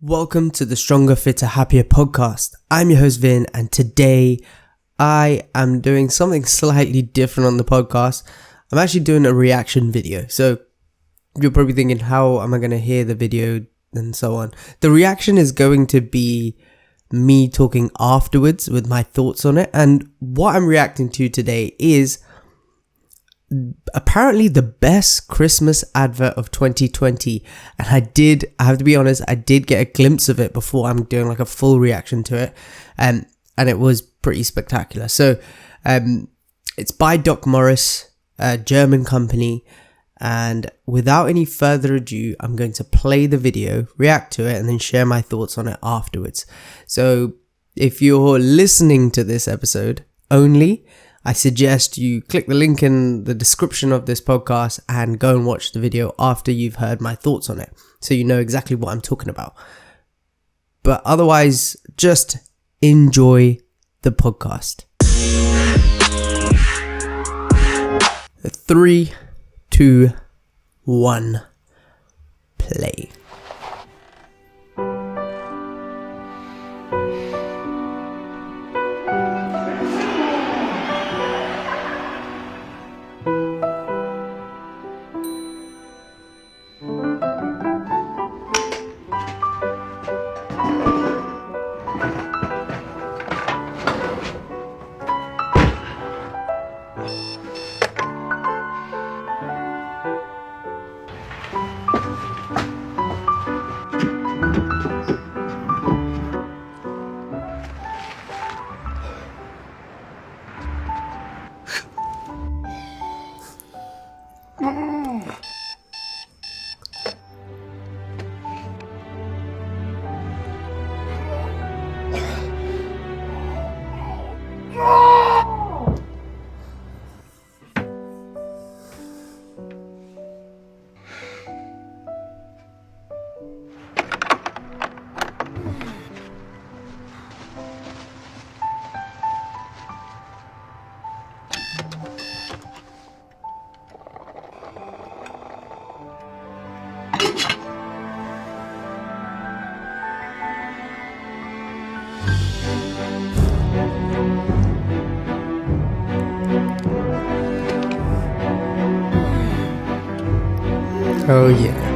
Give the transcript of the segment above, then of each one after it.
Welcome to the Stronger, Fitter, Happier podcast. I'm your host Vin, and today I am doing something slightly different on the podcast. I'm actually doing a reaction video. So you're probably thinking, how am I going to hear the video and so on? The reaction is going to be me talking afterwards with my thoughts on it. And what I'm reacting to today is apparently the best Christmas advert of 2020, and I have to be honest, I did get a glimpse of it before I'm doing like a full reaction to it, and it was pretty spectacular. So it's by Doc Morris, a German company, and without any further ado, I'm going to play the video, react to it, and then share my thoughts on it afterwards. So if you're listening to this episode only, I suggest you click the link in the description of this podcast and go and watch the video after you've heard my thoughts on it, so you know exactly what I'm talking about. But otherwise, just enjoy the podcast. 3, 2, 1, play. Oh yeah.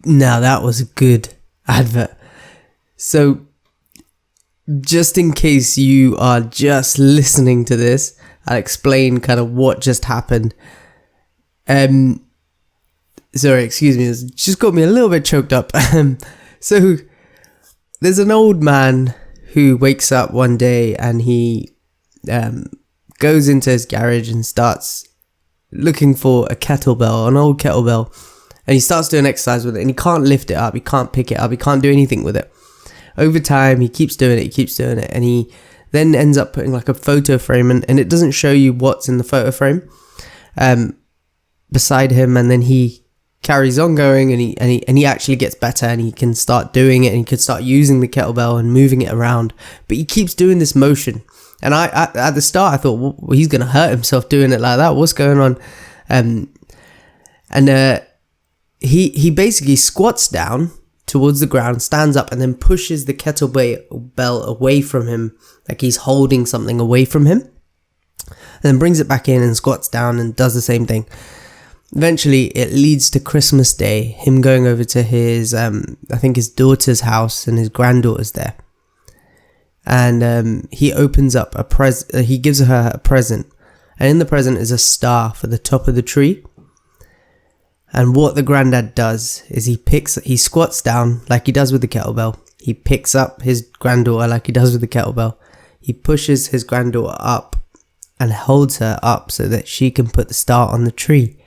Now that was a good advert. So just in case you are just listening to this, I'll explain kind of what just happened. Sorry, excuse me, it's just got me a little bit choked up. So there's an old man who wakes up one day and he goes into his garage and starts looking for a kettlebell, an old kettlebell. And he starts doing exercise with it, and he can't lift it up, he can't pick it up, he can't do anything with it. Over time, he keeps doing it, and he then ends up putting like a photo frame, and it doesn't show you what's in the photo frame beside him, and then he carries on going, and he actually gets better, and he can start doing it, and he can start using the kettlebell and moving it around. But he keeps doing this motion. And I at the start I thought, well, he's gonna hurt himself doing it like that. What's going on? He basically squats down towards the ground, stands up, and then pushes the kettlebell away from him, like he's holding something away from him, and then brings it back in and squats down and does the same thing. Eventually, it leads to Christmas Day, him going over to his, I think his daughter's house, and his granddaughter's there. And he opens up he gives her a present. And in the present is a star for the top of the tree. And what the granddad does is he squats down like he does with the kettlebell. He picks up his granddaughter like he does with the kettlebell. He pushes his granddaughter up and holds her up so that she can put the star on the tree.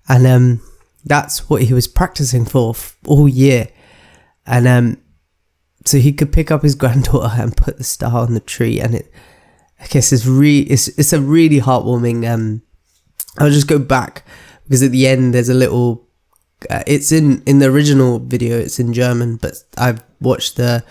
And that's what he was practicing for all year. And so he could pick up his granddaughter and put the star on the tree. And I guess it's a really heartwarming. I'll just go back because at the end there's a little. It's in the original video. It's in German, but I've watched the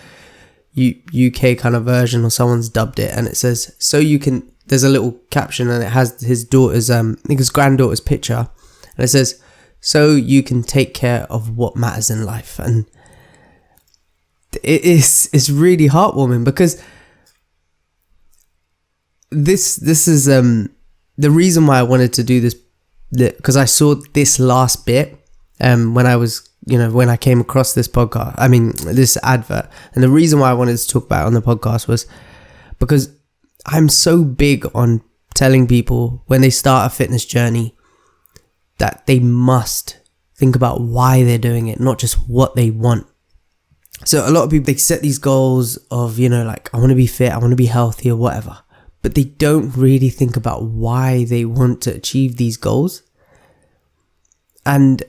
UK kind of version, or someone's dubbed it, and it says, "So you can." There's a little caption, and it has his daughter's, I think his granddaughter's picture. And it says, "So you can take care of what matters in life." And it's really heartwarming because this is the reason why I wanted to do this, because I saw this last bit when I came across this this advert. And the reason why I wanted to talk about it on the podcast was because I'm so big on telling people when they start a fitness journey that they must think about why they're doing it, not just what they want. So a lot of people, they set these goals of, like, I want to be fit, I want to be healthy or whatever, but they don't really think about why they want to achieve these goals. And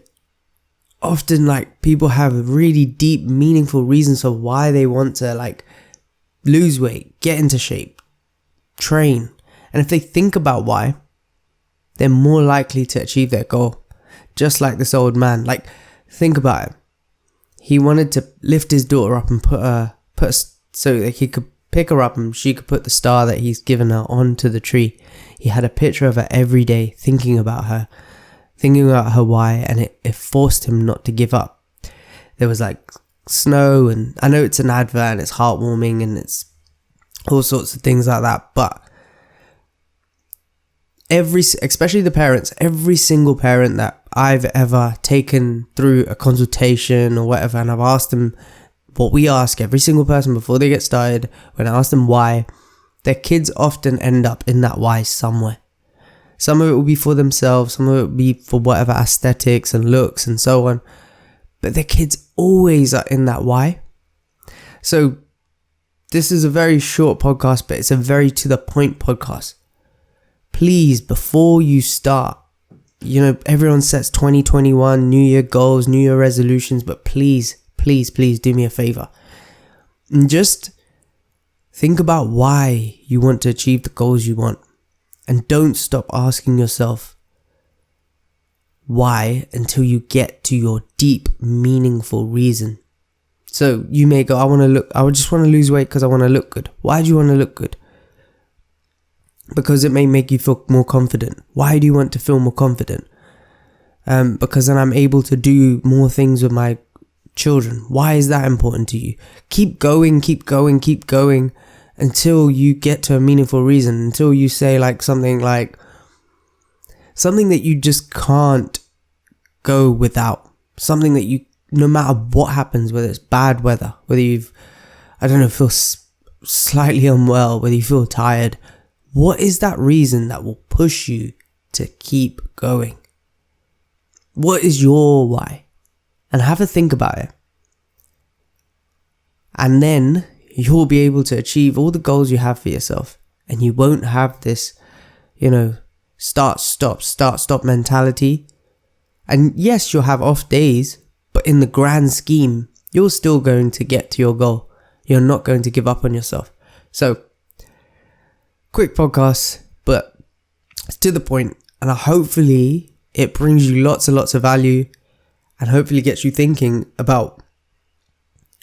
often, like, people have really deep, meaningful reasons of why they want to, like, lose weight, get into shape, train. And if they think about why, they're more likely to achieve their goal. Just like this old man. Like, think about it. He wanted to lift his daughter up and put so that he could pick her up and she could put the star that he's given her onto the tree. He had a picture of her every day, thinking about her why, and it forced him not to give up. There was like snow, and I know it's an advert and it's heartwarming and it's all sorts of things like that, but especially the parents, every single parent that I've ever taken through a consultation or whatever, and I've asked them what we ask every single person before they get started, when I ask them why, their kids often end up in that why somewhere. Some of it will be for themselves, some of it will be for whatever aesthetics and looks and so on, but their kids always are in that why. So this is a very short podcast, but it's a very to the point podcast. Please, before you start, everyone sets 2021 New Year goals, New Year resolutions, but please do me a favor and just think about why you want to achieve the goals you want, and don't stop asking yourself why until you get to your deep, meaningful reason. So you may go, I just want to lose weight because I want to look good. Why do you want to look good? Because it may make you feel more confident. Why do you want to feel more confident? Because then I'm able to do more things with my children. Why is that important to you? Keep going until you get to a meaningful reason, until you say something that you just can't go without. Something that you, no matter what happens, whether it's bad weather, whether feel slightly unwell, whether you feel tired, what is that reason that will push you to keep going? What is your why? And have a think about it. And then you'll be able to achieve all the goals you have for yourself. And you won't have this, start, stop mentality. And yes, you'll have off days, but in the grand scheme, you're still going to get to your goal. You're not going to give up on yourself. So, quick podcast, but it's to the point, and hopefully it brings you lots and lots of value, and hopefully gets you thinking about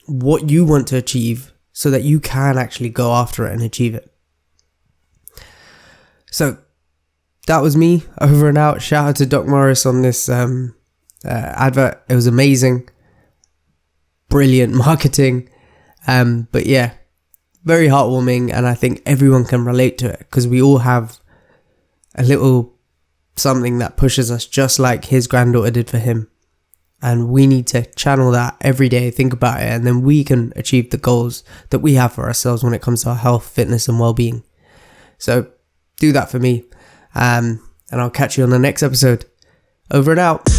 what you want to achieve so that you can actually go after it and achieve it. So that was me, over and out. Shout out to Doc Morris on this advert. It was amazing. Brilliant marketing. But yeah, very heartwarming, and I think everyone can relate to it because we all have a little something that pushes us, just like his granddaughter did for him. And we need to channel that every day, think about it, and then we can achieve the goals that we have for ourselves when it comes to our health, fitness, and well-being. So do that for me. And I'll catch you on the next episode. Over and out.